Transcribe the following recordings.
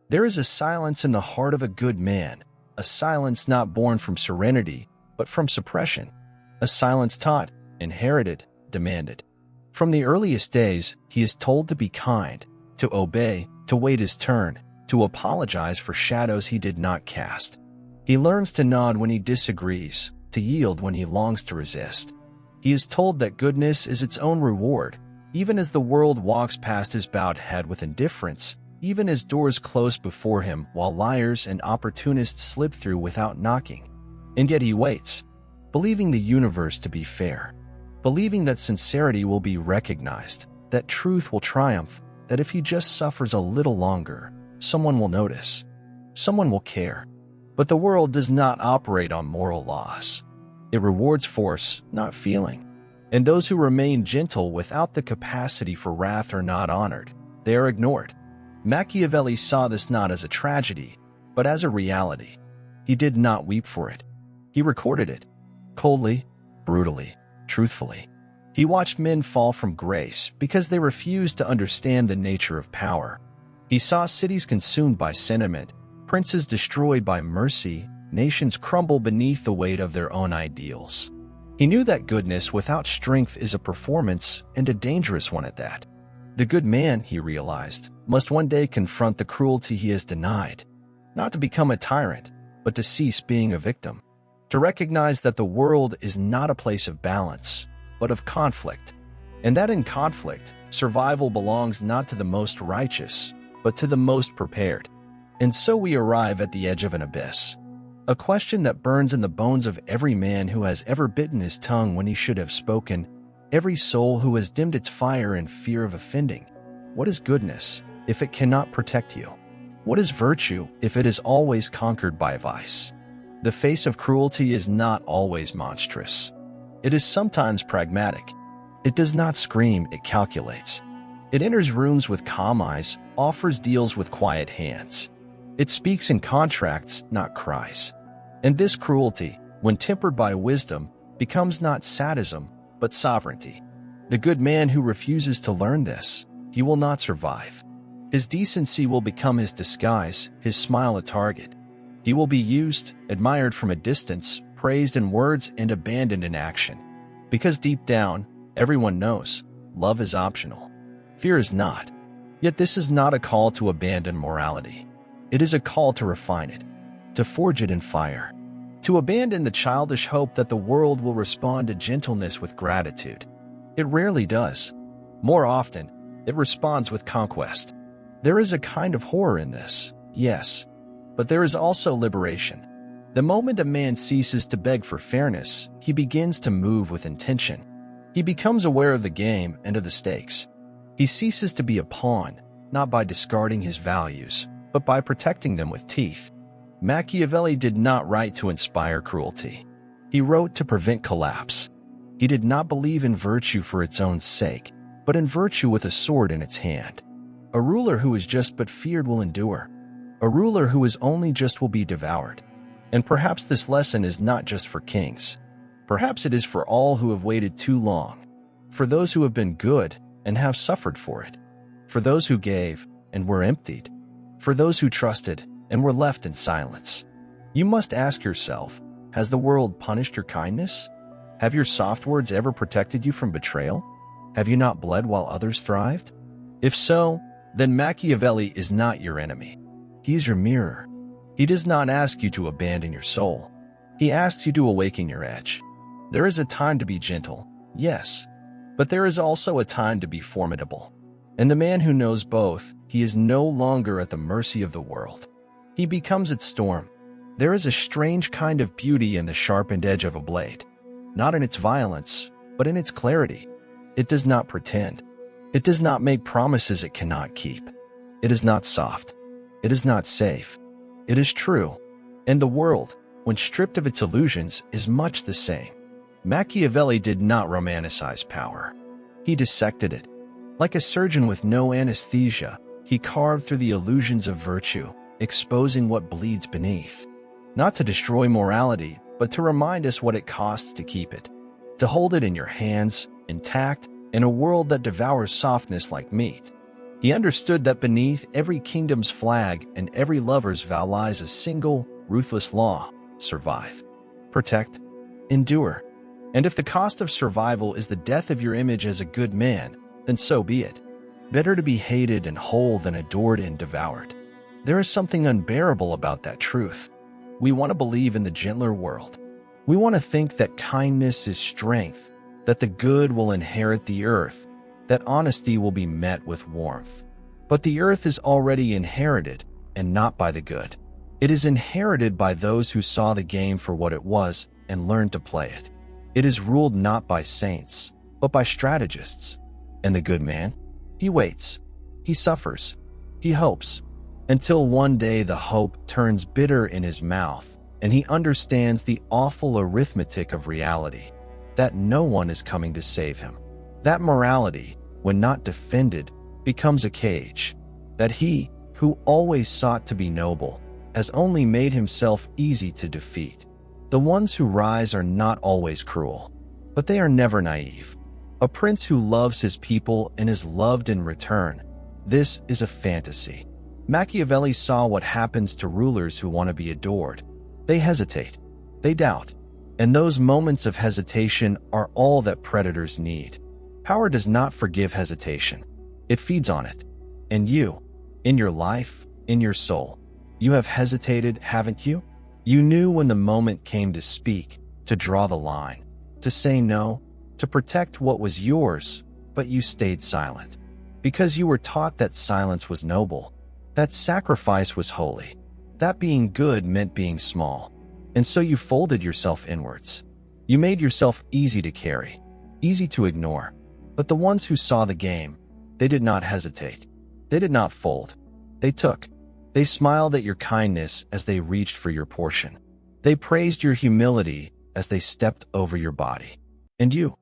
There is a silence in the heart of a good man, a silence not born from serenity, but from suppression, a silence taught, inherited, demanded. From the earliest days, he is told to be kind, to obey, to wait his turn, to apologize for shadows he did not cast. He learns to nod when he disagrees, to yield when he longs to resist. He is told that goodness is its own reward, even as the world walks past his bowed head with indifference, even as doors close before him while liars and opportunists slip through without knocking. And yet he waits, believing the universe to be fair, believing that sincerity will be recognized, that truth will triumph, that if he just suffers a little longer, someone will notice, someone will care. But the world does not operate on moral laws. It rewards force, not feeling. And those who remain gentle without the capacity for wrath are not honored. They are ignored. Machiavelli saw this not as a tragedy, but as a reality. He did not weep for it. He recorded it, coldly, brutally, truthfully. He watched men fall from grace because they refused to understand the nature of power. He saw cities consumed by sentiment, princes destroyed by mercy, nations crumble beneath the weight of their own ideals. He knew that goodness without strength is a performance, and a dangerous one at that. The good man, he realized, must one day confront the cruelty he has denied, not to become a tyrant, but to cease being a victim, to recognize that the world is not a place of balance, but of conflict, and that in conflict, survival belongs not to the most righteous, but to the most prepared. And so we arrive at the edge of an abyss, a question that burns in the bones of every man who has ever bitten his tongue when he should have spoken, every soul who has dimmed its fire in fear of offending. What is goodness if it cannot protect you? What is virtue if it is always conquered by vice? The face of cruelty is not always monstrous. It is sometimes pragmatic. It does not scream, it calculates. It enters rooms with calm eyes, offers deals with quiet hands. It speaks in contracts, not cries. And this cruelty, when tempered by wisdom, becomes not sadism, but sovereignty. The good man who refuses to learn this, he will not survive. His decency will become his disguise, his smile a target. He will be used, admired from a distance, praised in words and abandoned in action. Because deep down, everyone knows, love is optional. Fear is not. Yet this is not a call to abandon morality. It is a call to refine it, to forge it in fire, to abandon the childish hope that the world will respond to gentleness with gratitude. It rarely does. More often, it responds with conquest. There is a kind of horror in this, yes, but there is also liberation. The moment a man ceases to beg for fairness, he begins to move with intention. He becomes aware of the game and of the stakes. He ceases to be a pawn, not by discarding his values, but by protecting them with teeth. Machiavelli did not write to inspire cruelty. He wrote to prevent collapse. He did not believe in virtue for its own sake, but in virtue with a sword in its hand. A ruler who is just but feared will endure. A ruler who is only just will be devoured. And perhaps this lesson is not just for kings. Perhaps it is for all who have waited too long, for those who have been good and have suffered for it, for those who gave and were emptied, for those who trusted and were left in silence. You must ask yourself, has the world punished your kindness? Have your soft words ever protected you from betrayal? Have you not bled while others thrived? If so, then Machiavelli is not your enemy. He is your mirror. He does not ask you to abandon your soul. He asks you to awaken your edge. There is a time to be gentle, yes, but there is also a time to be formidable. And the man who knows both, he is no longer at the mercy of the world. He becomes its storm. There is a strange kind of beauty in the sharpened edge of a blade, not in its violence, but in its clarity. It does not pretend. It does not make promises it cannot keep. It is not soft. It is not safe. It is true. And the world, when stripped of its illusions, is much the same. Machiavelli did not romanticize power. He dissected it. Like a surgeon with no anesthesia, he carved through the illusions of virtue, exposing what bleeds beneath. Not to destroy morality, but to remind us what it costs to keep it. To hold it in your hands, intact, in a world that devours softness like meat. He understood that beneath every kingdom's flag and every lover's vow lies a single, ruthless law: survive, protect, endure. And if the cost of survival is the death of your image as a good man, then so be it. Better to be hated and whole than adored and devoured. There is something unbearable about that truth. We want to believe in the gentler world. We want to think that kindness is strength, that the good will inherit the earth, that honesty will be met with warmth. But the earth is already inherited, and not by the good. It is inherited by those who saw the game for what it was and learned to play it. It is ruled not by saints, but by strategists. And the good man? He waits. He suffers. He hopes. Until one day the hope turns bitter in his mouth, and he understands the awful arithmetic of reality, that no one is coming to save him. That morality, when not defended, becomes a cage. That he, who always sought to be noble, has only made himself easy to defeat. The ones who rise are not always cruel, but they are never naive. A prince who loves his people and is loved in return. This is a fantasy. Machiavelli saw what happens to rulers who want to be adored. They hesitate. They doubt. And those moments of hesitation are all that predators need. Power does not forgive hesitation. It feeds on it. And you, in your life, in your soul, you have hesitated, haven't you? You knew when the moment came to speak, to draw the line, to say no, to protect what was yours, but you stayed silent. Because you were taught that silence was noble, that sacrifice was holy, that being good meant being small. And so you folded yourself inwards. You made yourself easy to carry, easy to ignore. But the ones who saw the game, they did not hesitate. They did not fold. They took. They smiled at your kindness as they reached for your portion. They praised your humility as they stepped over your body. And you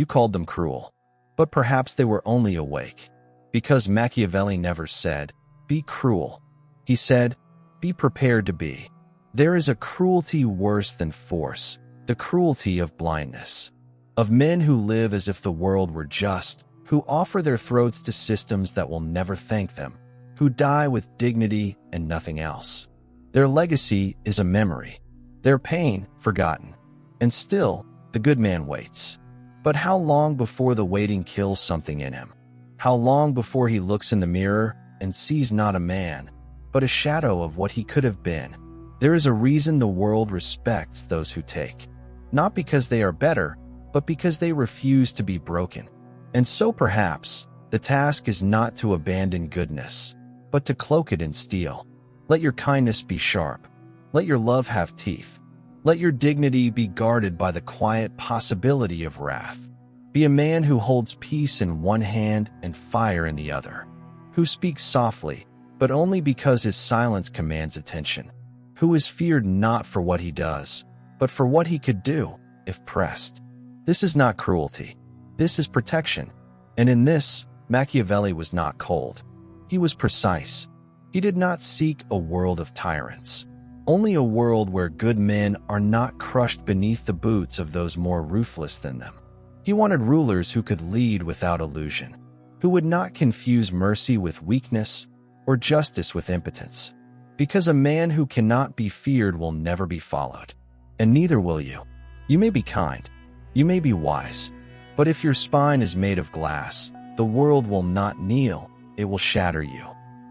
called them cruel. But perhaps they were only awake. Because Machiavelli never said, "Be cruel." He said, "Be prepared to be." There is a cruelty worse than force, the cruelty of blindness. Of men who live as if the world were just, who offer their throats to systems that will never thank them, who die with dignity and nothing else. Their legacy is a memory, their pain forgotten. And still, the good man waits. But how long before the waiting kills something in him? How long before he looks in the mirror and sees not a man, but a shadow of what he could have been? There is a reason the world respects those who take. Not because they are better, but because they refuse to be broken. And so perhaps, the task is not to abandon goodness, but to cloak it in steel. Let your kindness be sharp. Let your love have teeth. Let your dignity be guarded by the quiet possibility of wrath. Be a man who holds peace in one hand and fire in the other. Who speaks softly, but only because his silence commands attention. Who is feared not for what he does, but for what he could do, if pressed. This is not cruelty. This is protection. And in this, Machiavelli was not cold. He was precise. He did not seek a world of tyrants. Only a world where good men are not crushed beneath the boots of those more ruthless than them. He wanted rulers who could lead without illusion, who would not confuse mercy with weakness or justice with impotence. Because a man who cannot be feared will never be followed. And neither will you. You may be kind. You may be wise, but if your spine is made of glass, the world will not kneel, it will shatter you.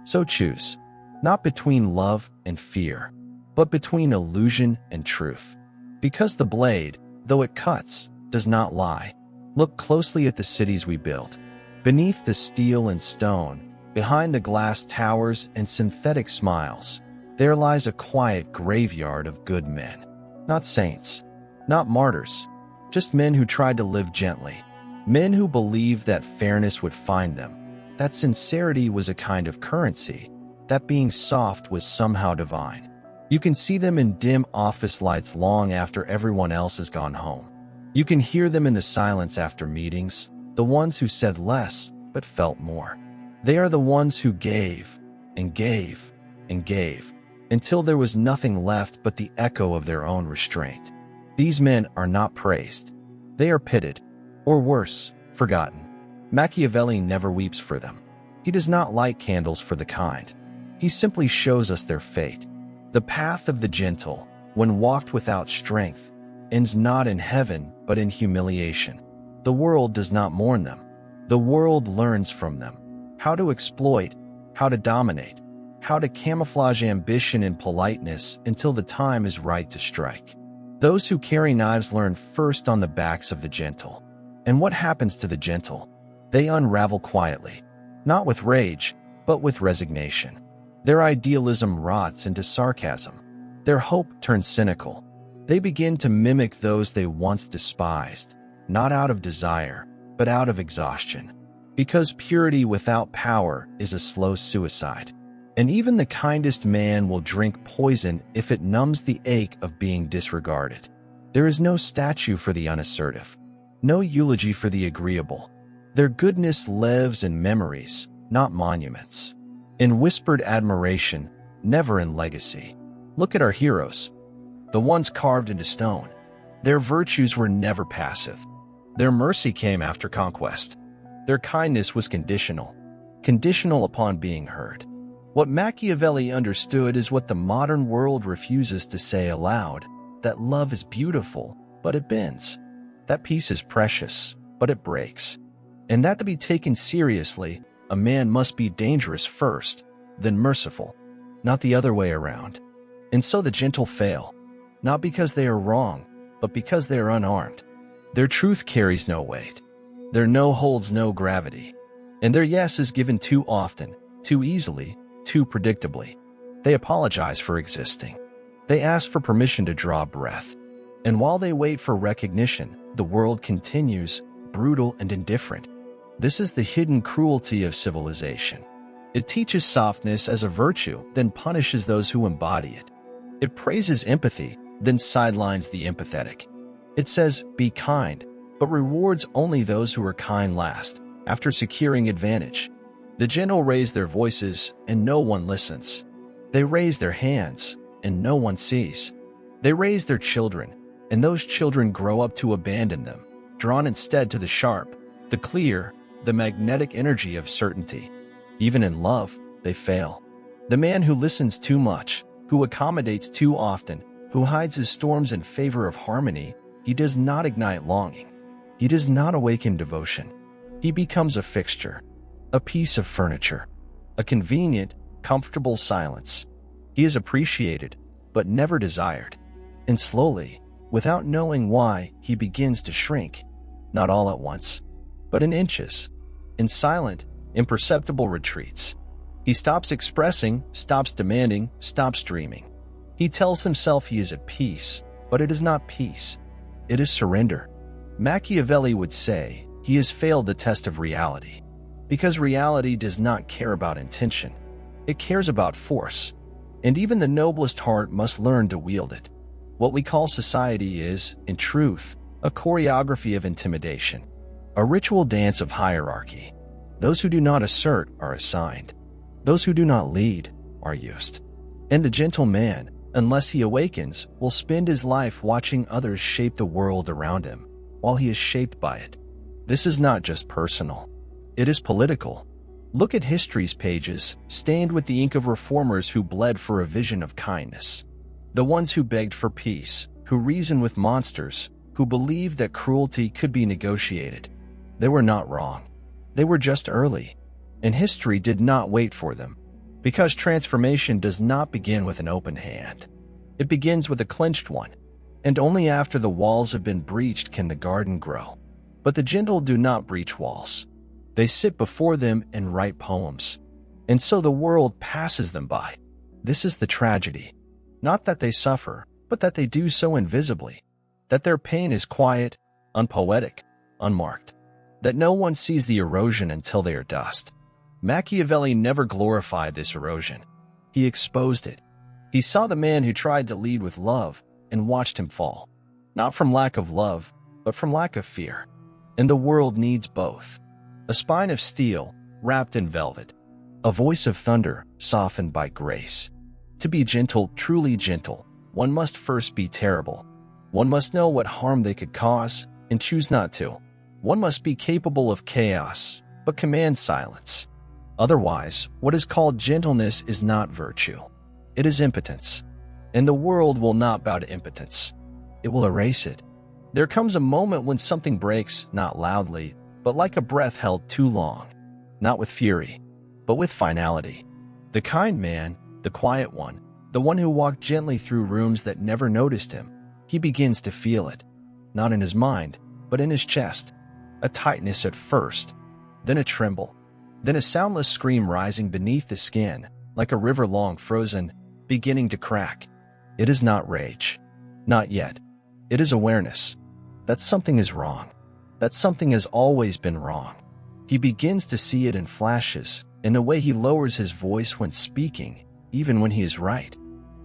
So choose, not between love and fear, but between illusion and truth. Because the blade, though it cuts, does not lie. Look closely at the cities we build. Beneath the steel and stone, behind the glass towers and synthetic smiles, there lies a quiet graveyard of good men. Not saints, not martyrs, just men who tried to live gently. Men who believed that fairness would find them, that sincerity was a kind of currency, that being soft was somehow divine. You can see them in dim office lights long after everyone else has gone home. You can hear them in the silence after meetings, the ones who said less but felt more. They are the ones who gave and gave and gave until there was nothing left but the echo of their own restraint. These men are not praised. They are pitied, or worse, forgotten. Machiavelli never weeps for them. He does not light candles for the kind. He simply shows us their fate. The path of the gentle, when walked without strength, ends not in heaven but in humiliation. The world does not mourn them. The world learns from them how to exploit, how to dominate, how to camouflage ambition and politeness until the time is right to strike. Those who carry knives learn first on the backs of the gentle. And what happens to the gentle? They unravel quietly, not with rage, but with resignation. Their idealism rots into sarcasm. Their hope turns cynical. They begin to mimic those they once despised, not out of desire, but out of exhaustion. Because purity without power is a slow suicide. And even the kindest man will drink poison if it numbs the ache of being disregarded. There is no statue for the unassertive, no eulogy for the agreeable. Their goodness lives in memories, not monuments. In whispered admiration, never in legacy. Look at our heroes, the ones carved into stone. Their virtues were never passive. Their mercy came after conquest. Their kindness was conditional upon being heard. What Machiavelli understood is what the modern world refuses to say aloud, that love is beautiful, but it bends. That peace is precious, but it breaks. And that to be taken seriously, a man must be dangerous first, then merciful, not the other way around. And so the gentle fail, not because they are wrong, but because they are unarmed. Their truth carries no weight. Their no holds no gravity. And their yes is given too often, too easily, too predictably. They apologize for existing. They ask for permission to draw breath. And while they wait for recognition, the world continues, brutal and indifferent. This is the hidden cruelty of civilization. It teaches softness as a virtue, then punishes those who embody it. It praises empathy, then sidelines the empathetic. It says, be kind, but rewards only those who are kind last, after securing advantage. The gentle raise their voices, and no one listens. They raise their hands, and no one sees. They raise their children, and those children grow up to abandon them, drawn instead to the sharp, the clear, the magnetic energy of certainty. Even in love, they fail. The man who listens too much, who accommodates too often, who hides his storms in favor of harmony, he does not ignite longing. He does not awaken devotion. He becomes a fixture, a piece of furniture, a convenient, comfortable silence. He is appreciated, but never desired. And slowly, without knowing why, he begins to shrink, not all at once, but in inches, in silent, imperceptible retreats. He stops expressing, stops demanding, stops dreaming. He tells himself he is at peace, but it is not peace. It is surrender. Machiavelli would say he has failed the test of reality, because reality does not care about intention. It cares about force, and even the noblest heart must learn to wield it. What we call society is, in truth, a choreography of intimidation, a ritual dance of hierarchy. Those who do not assert are assigned. Those who do not lead are used. And the gentle man, unless he awakens, will spend his life watching others shape the world around him, while he is shaped by it. This is not just personal. It is political. Look at history's pages, stained with the ink of reformers who bled for a vision of kindness. The ones who begged for peace, who reasoned with monsters, who believed that cruelty could be negotiated. They were not wrong. They were just early, and history did not wait for them. Because transformation does not begin with an open hand. It begins with a clenched one, and only after the walls have been breached can the garden grow. But the gentle do not breach walls. They sit before them and write poems, and so the world passes them by. This is the tragedy. Not that they suffer, but that they do so invisibly, that their pain is quiet, unpoetic, unmarked, that no one sees the erosion until they are dust. Machiavelli never glorified this erosion. He exposed it. He saw the man who tried to lead with love and watched him fall, not from lack of love, but from lack of fear. And the world needs both. A spine of steel, wrapped in velvet. A voice of thunder, softened by grace. To be gentle, truly gentle, one must first be terrible. One must know what harm they could cause and choose not to. One must be capable of chaos, but command silence. Otherwise, what is called gentleness is not virtue. It is impotence. And the world will not bow to impotence. It will erase it. There comes a moment when something breaks, not loudly, but like a breath held too long. Not with fury, but with finality. The kind man, the quiet one, the one who walked gently through rooms that never noticed him, he begins to feel it. Not in his mind, but in his chest. A tightness at first, then a tremble, then a soundless scream rising beneath the skin, like a river long frozen, beginning to crack. It is not rage. Not yet. It is awareness. That something is wrong. That something has always been wrong. He begins to see it in flashes, in the way he lowers his voice when speaking, even when he is right.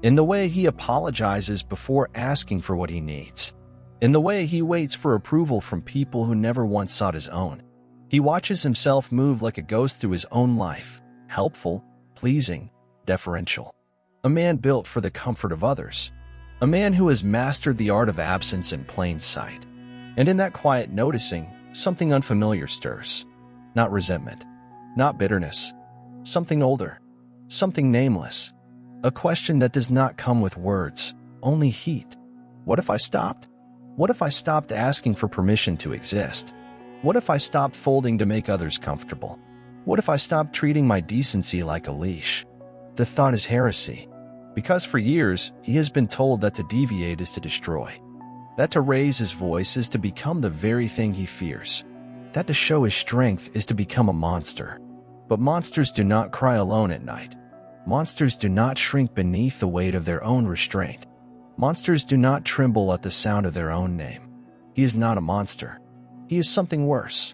In the way he apologizes before asking for what he needs. In the way he waits for approval from people who never once sought his own. He watches himself move like a ghost through his own life, helpful, pleasing, deferential. A man built for the comfort of others. A man who has mastered the art of absence in plain sight. And in that quiet noticing, something unfamiliar stirs. Not resentment, not bitterness. Something older, something nameless. A question that does not come with words, only heat. What if I stopped? What if I stopped asking for permission to exist? What if I stopped folding to make others comfortable? What if I stopped treating my decency like a leash? The thought is heresy, because for years he has been told that to deviate is to destroy, that to raise his voice is to become the very thing he fears, that to show his strength is to become a monster. But monsters do not cry alone at night. Monsters do not shrink beneath the weight of their own restraint. Monsters do not tremble at the sound of their own name. He is not a monster. He is something worse.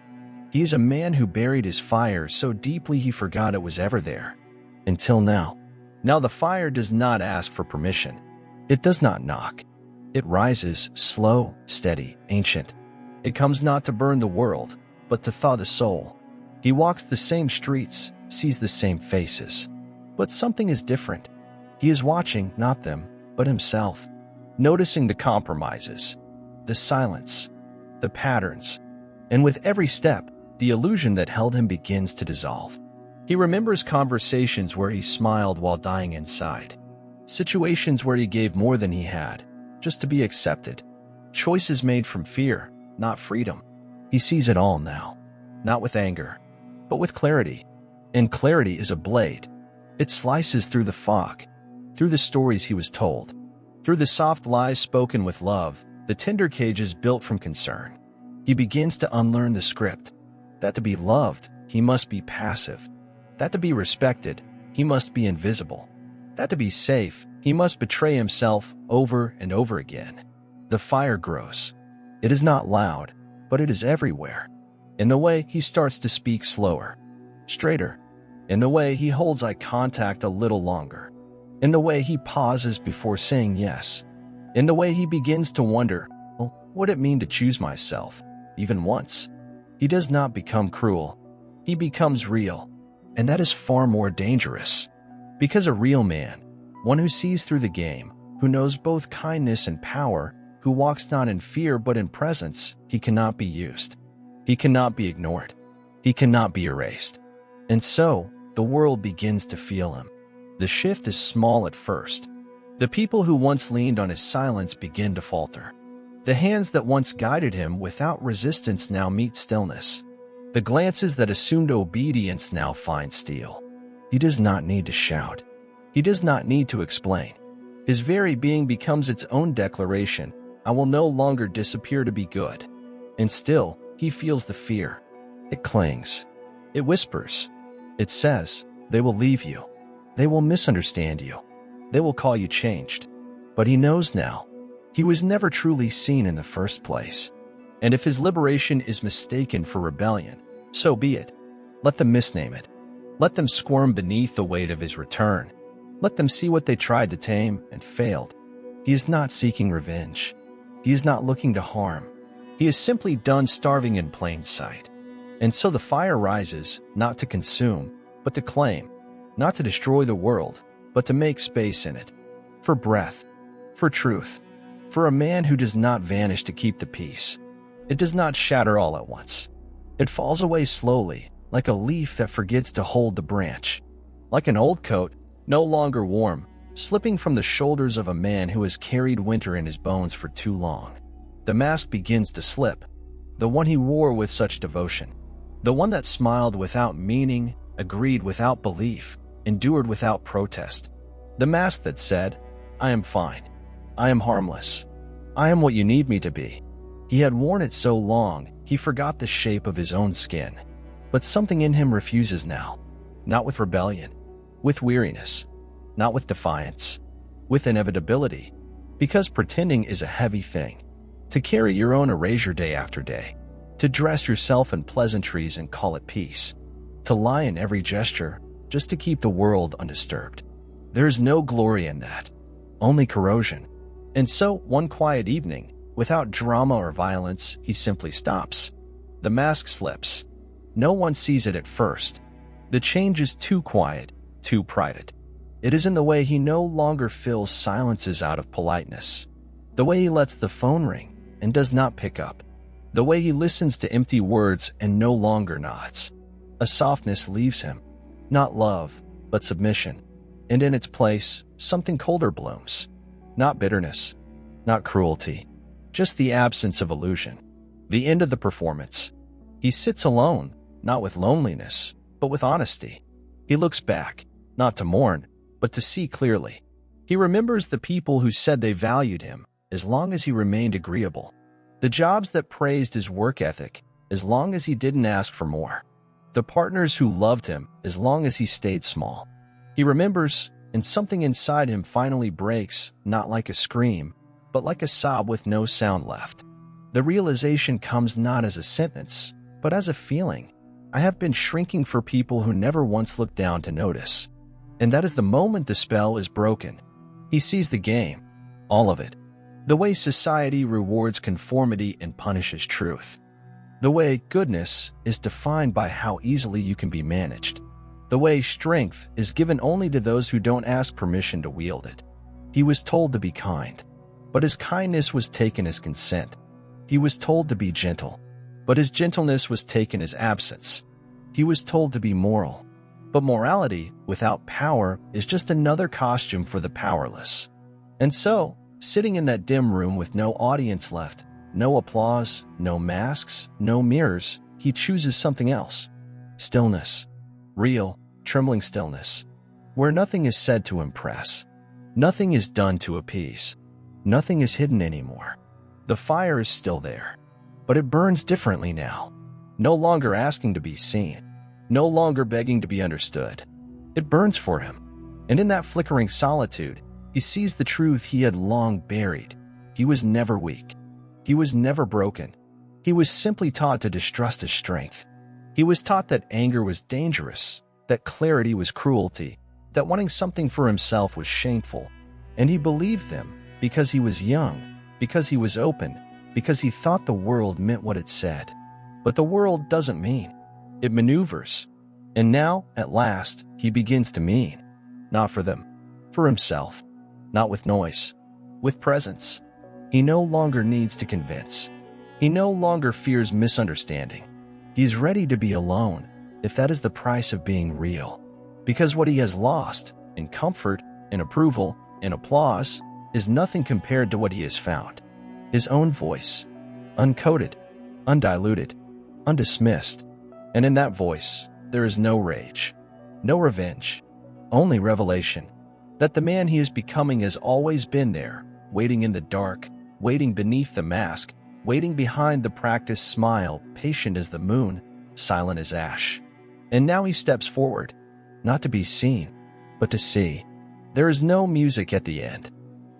He is a man who buried his fire so deeply he forgot it was ever there. Until now. Now the fire does not ask for permission. It does not knock. It rises, slow, steady, ancient. It comes not to burn the world, but to thaw the soul. He walks the same streets, sees the same faces. But something is different. He is watching, not them, but himself. Noticing the compromises, the silence, the patterns. And with every step, the illusion that held him begins to dissolve. He remembers conversations where he smiled while dying inside. Situations where he gave more than he had, just to be accepted. Choices made from fear, not freedom. He sees it all now. Not with anger, but with clarity. And clarity is a blade. It slices through the fog, through the stories he was told, through the soft lies spoken with love, the tender cages built from concern. He begins to unlearn the script, that to be loved, he must be passive, that to be respected, he must be invisible, that to be safe, he must betray himself over and over again. The fire grows. It is not loud, but it is everywhere. In the way he starts to speak slower, straighter. In the way he holds eye contact a little longer. In the way he pauses before saying yes. In the way he begins to wonder, well, what it mean to choose myself, even once. He does not become cruel. He becomes real. And that is far more dangerous. Because a real man, one who sees through the game, who knows both kindness and power, who walks not in fear but in presence, he cannot be used. He cannot be ignored. He cannot be erased. And so, the world begins to feel him. The shift is small at first. The people who once leaned on his silence begin to falter. The hands that once guided him without resistance now meet stillness. The glances that assumed obedience now find steel. He does not need to shout. He does not need to explain. His very being becomes its own declaration. I will no longer disappear to be good. And still, he feels the fear. It clings. It whispers. It says, they will leave you. They will misunderstand you. They will call you changed. But he knows now. He was never truly seen in the first place. And if his liberation is mistaken for rebellion, so be it. Let them misname it. Let them squirm beneath the weight of his return. Let them see what they tried to tame and failed. He is not seeking revenge. He is not looking to harm. He is simply done starving in plain sight. And so the fire rises, not to consume, but to claim, not to destroy the world, but to make space in it, for breath, for truth, for a man who does not vanish to keep the peace. It does not shatter all at once. It falls away slowly, like a leaf that forgets to hold the branch, like an old coat, no longer warm, slipping from the shoulders of a man who has carried winter in his bones for too long. The mask begins to slip, the one he wore with such devotion, the one that smiled without meaning, agreed without belief, endured without protest, the mask that said, "I am fine. I am harmless. I am what you need me to be." He had worn it so long, he forgot the shape of his own skin. But something in him refuses now, not with rebellion, with weariness, not with defiance, with inevitability, because pretending is a heavy thing. To carry your own erasure day after day, to dress yourself in pleasantries and call it peace, to lie in every gesture just to keep the world undisturbed. There is no glory in that, only corrosion. And so, one quiet evening, without drama or violence, he simply stops. The mask slips. No one sees it at first. The change is too quiet, too private. It is in the way he no longer fills silences out of politeness, the way he lets the phone ring and does not pick up, the way he listens to empty words and no longer nods. A softness leaves him, not love, but submission, and in its place, something colder blooms. Not bitterness, not cruelty, just the absence of illusion, the end of the performance. He sits alone, not with loneliness, but with honesty. He looks back, not to mourn, but to see clearly. He remembers the people who said they valued him, as long as he remained agreeable. The jobs that praised his work ethic, as long as he didn't ask for more. The partners who loved him, as long as he stayed small. He remembers, and something inside him finally breaks, not like a scream, but like a sob with no sound left. The realization comes not as a sentence, but as a feeling. I have been shrinking for people who never once looked down to notice. And that is the moment the spell is broken. He sees the game, all of it. The way society rewards conformity and punishes truth. The way goodness is defined by how easily you can be managed. The way strength is given only to those who don't ask permission to wield it. He was told to be kind, but his kindness was taken as consent. He was told to be gentle, but his gentleness was taken as absence. He was told to be moral, but morality without power is just another costume for the powerless. And so, sitting in that dim room with no audience left, no applause, no masks, no mirrors, he chooses something else. Stillness. Real, trembling stillness, where nothing is said to impress. Nothing is done to appease. Nothing is hidden anymore. The fire is still there, but it burns differently now. No longer asking to be seen, no longer begging to be understood. It burns for him, and in that flickering solitude, he sees the truth he had long buried. He was never weak. He was never broken. He was simply taught to distrust his strength. He was taught that anger was dangerous, that clarity was cruelty, that wanting something for himself was shameful. And he believed them because he was young, because he was open, because he thought the world meant what it said. But the world doesn't mean. It maneuvers. And now, at last, he begins to mean. Not for them, for himself. Not with noise, with presence. He no longer needs to convince. He no longer fears misunderstanding. He is ready to be alone, if that is the price of being real. Because what he has lost, in comfort, in approval, in applause, is nothing compared to what he has found. His own voice, uncoded, undiluted, undismissed. And in that voice, there is no rage, no revenge, only revelation. That the man he is becoming has always been there, waiting in the dark, waiting beneath the mask, waiting behind the practiced smile, patient as the moon, silent as ash. And now he steps forward, not to be seen, but to see. There is no music at the end,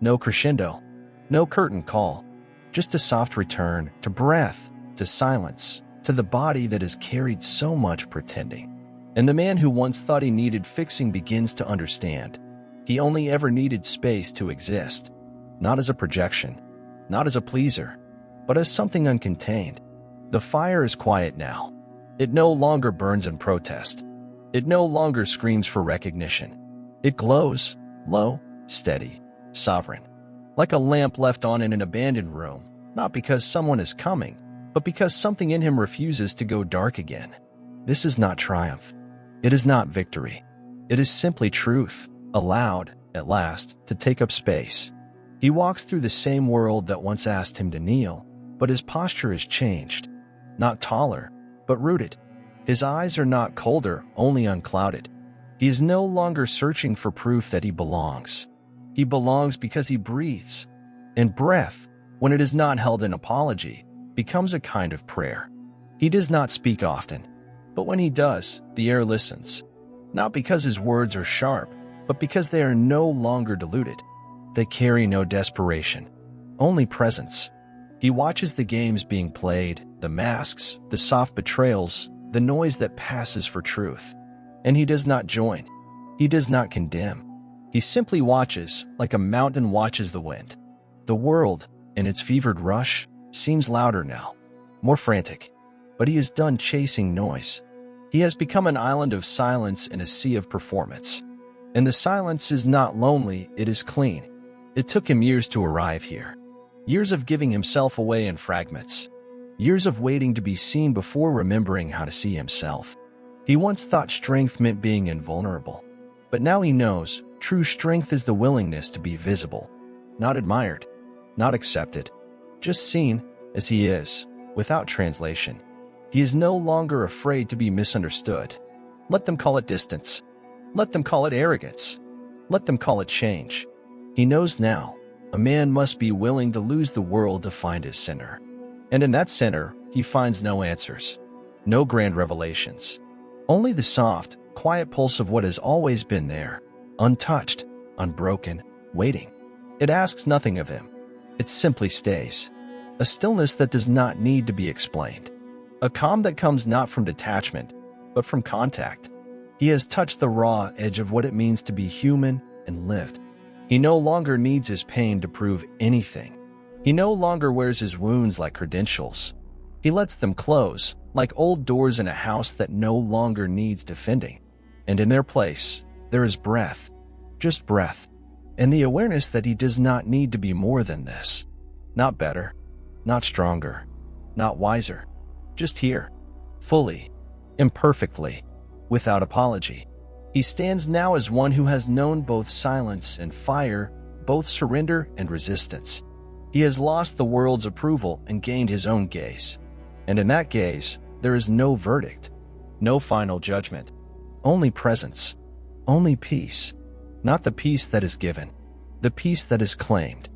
no crescendo, no curtain call, just a soft return to breath, to silence, to the body that has carried so much pretending. And the man who once thought he needed fixing begins to understand. He only ever needed space to exist, not as a projection, not as a pleaser, but as something uncontained. The fire is quiet now. It no longer burns in protest. It no longer screams for recognition. It glows, low, steady, sovereign, like a lamp left on in an abandoned room, not because someone is coming, but because something in him refuses to go dark again. This is not triumph. It is not victory. It is simply truth, allowed, at last, to take up space. He walks through the same world that once asked him to kneel, but his posture has changed. Not taller, but rooted. His eyes are not colder, only unclouded. He is no longer searching for proof that he belongs. He belongs because he breathes. And breath, when it is not held in apology, becomes a kind of prayer. He does not speak often, but when he does, the air listens. Not because his words are sharp, but because they are no longer diluted. They carry no desperation, only presence. He watches the games being played, the masks, the soft betrayals, the noise that passes for truth. And he does not join. He does not condemn. He simply watches, like a mountain watches the wind. The world, in its fevered rush, seems louder now, more frantic. But he is done chasing noise. He has become an island of silence in a sea of performance. And the silence is not lonely, it is clean. It took him years to arrive here. Years of giving himself away in fragments. Years of waiting to be seen before remembering how to see himself. He once thought strength meant being invulnerable. But now he knows true strength is the willingness to be visible. Not admired, not accepted. Just seen as he is, without translation. He is no longer afraid to be misunderstood. Let them call it distance. Let them call it arrogance. Let them call it change. He knows now, a man must be willing to lose the world to find his center. And in that center, he finds no answers, no grand revelations. Only the soft, quiet pulse of what has always been there, untouched, unbroken, waiting. It asks nothing of him. It simply stays. A stillness that does not need to be explained. A calm that comes not from detachment, but from contact. He has touched the raw edge of what it means to be human and lived. He no longer needs his pain to prove anything. He no longer wears his wounds like credentials. He lets them close, like old doors in a house that no longer needs defending. And in their place, there is breath. Just breath. And the awareness that he does not need to be more than this. Not better. Not stronger. Not wiser. Just here. Fully. Imperfectly. Without apology. He stands now as one who has known both silence and fire, both surrender and resistance. He has lost the world's approval and gained his own gaze. And in that gaze, there is no verdict, no final judgment, only presence, only peace. Not the peace that is given, the peace that is claimed.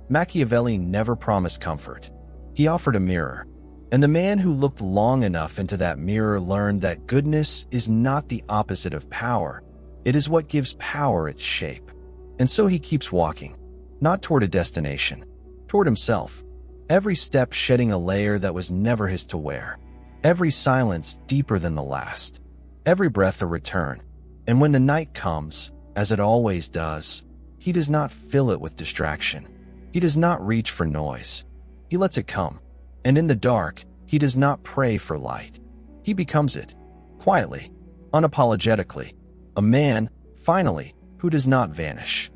Machiavelli never promised comfort. He offered a mirror. And the man who looked long enough into that mirror learned that goodness is not the opposite of power. It is what gives power its shape. And so he keeps walking, not toward a destination, toward himself. Every step shedding a layer that was never his to wear. Every silence deeper than the last. Every breath a return. And when the night comes, as it always does, he does not fill it with distraction. He does not reach for noise. He lets it come. And in the dark, he does not pray for light. He becomes it, quietly, unapologetically. A man, finally, who does not vanish.